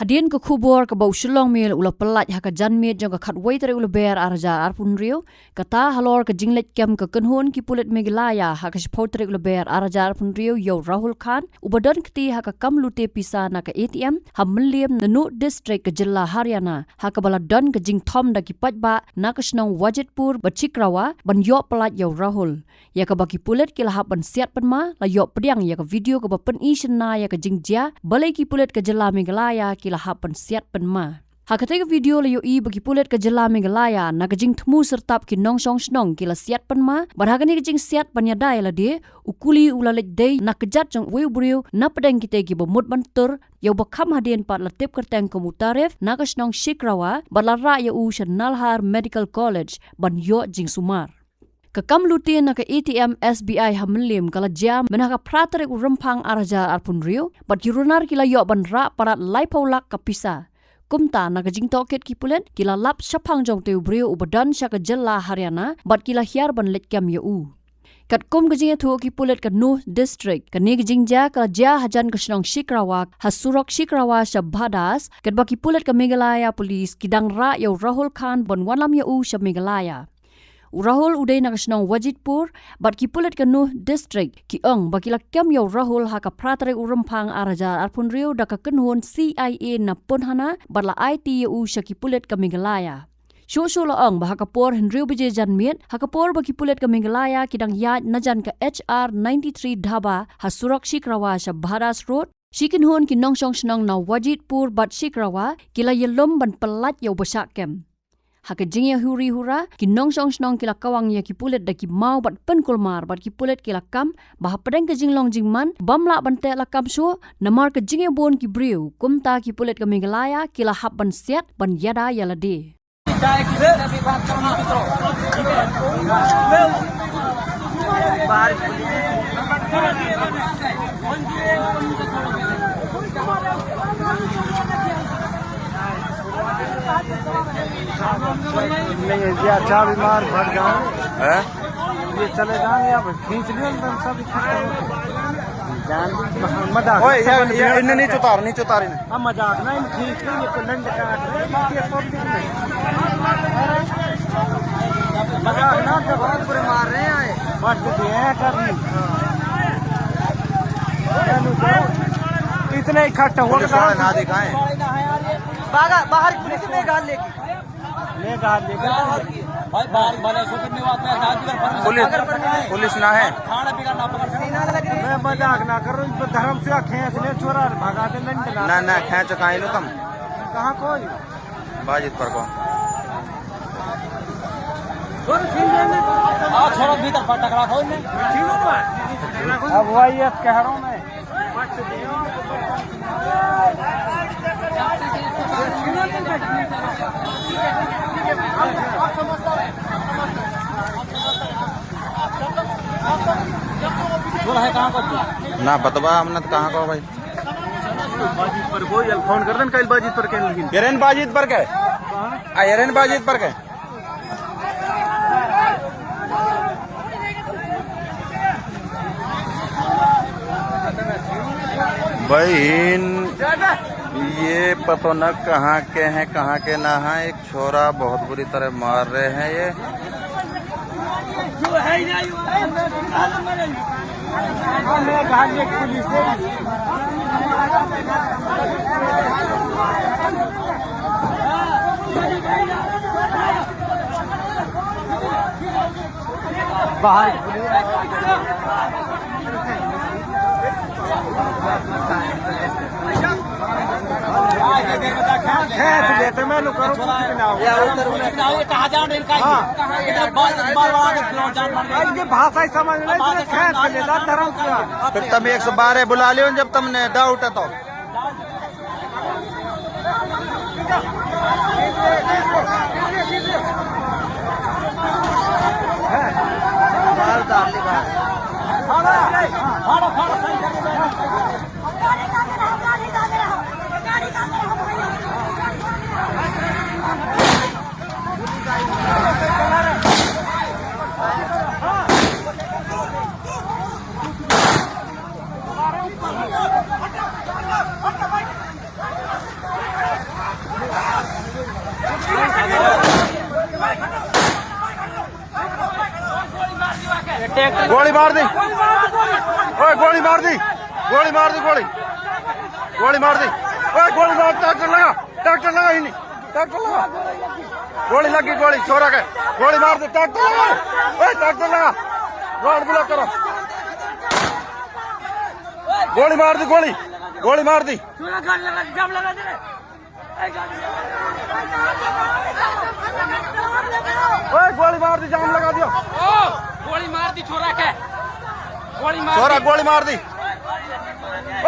Hadian ke kubur ke bau shulong mil ula pelat ha ka jan mit jong ka khat wei tere ula ber arja arpun rio kata halor ke jinglet kem ke kenhun ki pulet megalaya ha ka spot tere ula ber arja arpun rio yo Rahul Khan ubadan kti ha ka kam lute pisa na ka ATM ha meliam nanu district ke jilla Haryana ha ka bala don ke jing thom da ki patba na ka snong Wajitpur bachikrawa ban yo pelat yo Rahul ya ka baki pulet ki lahap ban siat pan ma la yo pediang ya ka video ke bapen isna ya ka jingja balai ki pulet ke jilla megalaya kila hapan siat penma. Hakatega video la yo i bagi pulet ke jela Megalaya na kajing temu sertap ki nong song snong kila siat penma barhagani kajing siat panyadai la de ukuli ulalek de na kejat jong weu brio na pedang kite ki bomut bantur yo bakam hadien pat la tip kerteng komutaref na ka snong Shikrawa balara ya u Nalhar Medical College ban yo jing sumar. Kakam lutin na ka ATM SBI hamlim kala jam menaka pratere u rempang araja arpun rio bat yurunar kila yo ban ra parat lai paulak kapisa kumta na ka jing toket ki pulen kila lap syapang jong teu brio u badan sya ka jella Haryana bat kila hiar ban letkam yo u kat kum ka jing thu ki pulet ka Nuh district ka ne ka jing ja kala ja hajan ka snong Shikrawa hasurok Shikrawa shabhadas kat baki pulet ka Megalaya police kidang ra yo Rahul Khan ban wanlam yo u sya Megalaya Rahul uday na kasnong Wajitpur bat ki pulet ka Nuh district ki ong bakila kem yo Rahul ha ka pratare urempang araja arpun rio da ka kenhun CIA na punhana batla IT u syaki pulet ka Megalaya. Shosho la ong bah ka por henrio beje janmiet ha ka por baki pulet ka Megalaya kidang yad najan ka HR 93 dhaba ha surak Shikrawa sa Bharas road shikin hon ki nongsong snong na Wajitpur bat Shikrawa kila yelom ban pelat yo basak kem. Haka jingya huri hura ki nong snong kila kawang ya ki pulet da ki mau bat pen kulmar bat ki pulet kila kam bah pedang ke jinglong jingman bamla bante la kam so namar ke jingya bon ki briu kumta ki pulet ke Megalaya kila hab ban siat ban yada yala de नहीं ये अच्छा बीमार भर जाए है ये चले जाएंगे आप खींच लियो एकदम सब जान मजाक ओए ये इन्हें नहीं उतारी ने हम मजाक ना इन खींच के ये लंड काट रहे बाकी पब्लिक में मजाक ना तो बहुत बुरे मार रहे हैं बस तो ये करनी इतने इकट्ठा हुआ ना दिखाएं बाहर पुलिस में गाल लेगी पुलिस ना है मैं मजाक ना करूँ धर्म से खेच ले छोरा भगा दे ना खेच कहाँ लो तुम कहाँ कोई बाजित पर को छोड़ो भीतर टकरा खोल अब वही कह रहा हूँ मैं ना बतवा हमने कहाँ को भाई बाजीत पर कोई फोन कर देन कल बाजीत पर के एरन बाजीत पर के एरन बाजीत पर के बहन ये पता न कहाँ के हैं कहाँ के ना है एक छोरा बहुत बुरी तरह मार रहे हैं ये बाहर खेच लेते मैं करूँ भाषा समझ खेच लेता धर्म फिर तुम 112 बुला लियो जब तुमने डाउट है तो दी ओए गोली मार दी गोली मार दी गोली गोली मार दी ओए गोली मार ट्रैक्टर लगा ही नहीं ट्रैक्टर लगा गोली लगी गोली छोरा के गोली मार दी ट्रैक्टर लगा ओए ट्रैक्टर लगा रोड ब्लॉक करो गोली मार दी गोली मार दी ओए गोली मार दी जाम लगा दियो गोली मार दी छोरा के छोरा गोली मार दी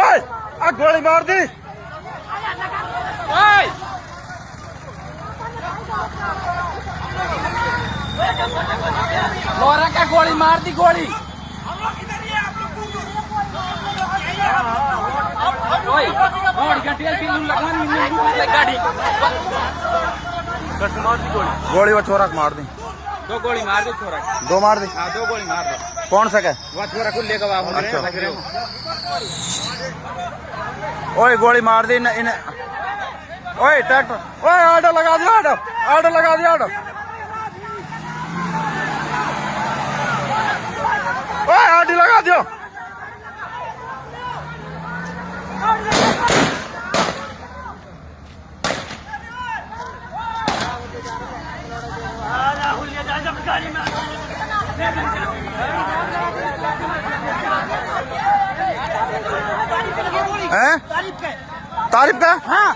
ओए आ गोली मार दी ओए छोरा के गोली मार दी गोली ओए और गटिया की लगन में गाड़ी बस मार दी गोली वो छोरा को मार दी दो गोली मार दी छोरा दो मार दी हां दो गोली मार दो कौन सा क्या वो छोरा को लेकर आ अच्छा ओए गोली मार दी इन ओए ट्रैक्टर ओए ऑटो लगा दिया ऑटो लगा दिया ऑटो ओए ऑटो लगा दियो हैं तारीफ का हाँ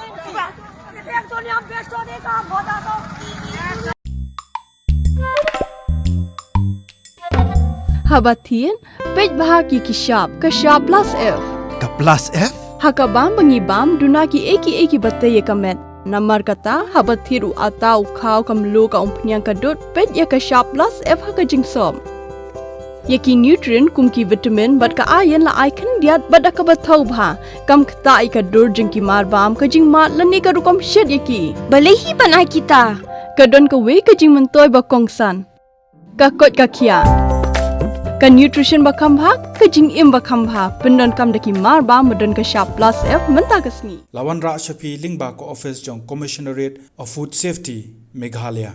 Habatien, pej bahagi kishap, kashap plus F. Ka plus F? Hakabam bangibam dunaki eki bataya kamet. Namar kata habathiru atau kau kamlu ka umpnyang kadut pej ya kashap plus F hakajingsom. Yaki nutrient kumki vitamin bat ka ayan la icon diat bat akabatau bha. Kam kata ika dur jingki marbam kajing mat lani ka rukom shed yaki. Balehi panai kita. Kadon ka we kajing mentoy bakongsan. Kakot kakia. Ka nutrition bakam bhag kajing im bakam bha pendon kam daki marba medon ka sharp plus F menta kasni Lawan Ra Shafi Lingba ko office jong Commissionerate of Food Safety Meghalaya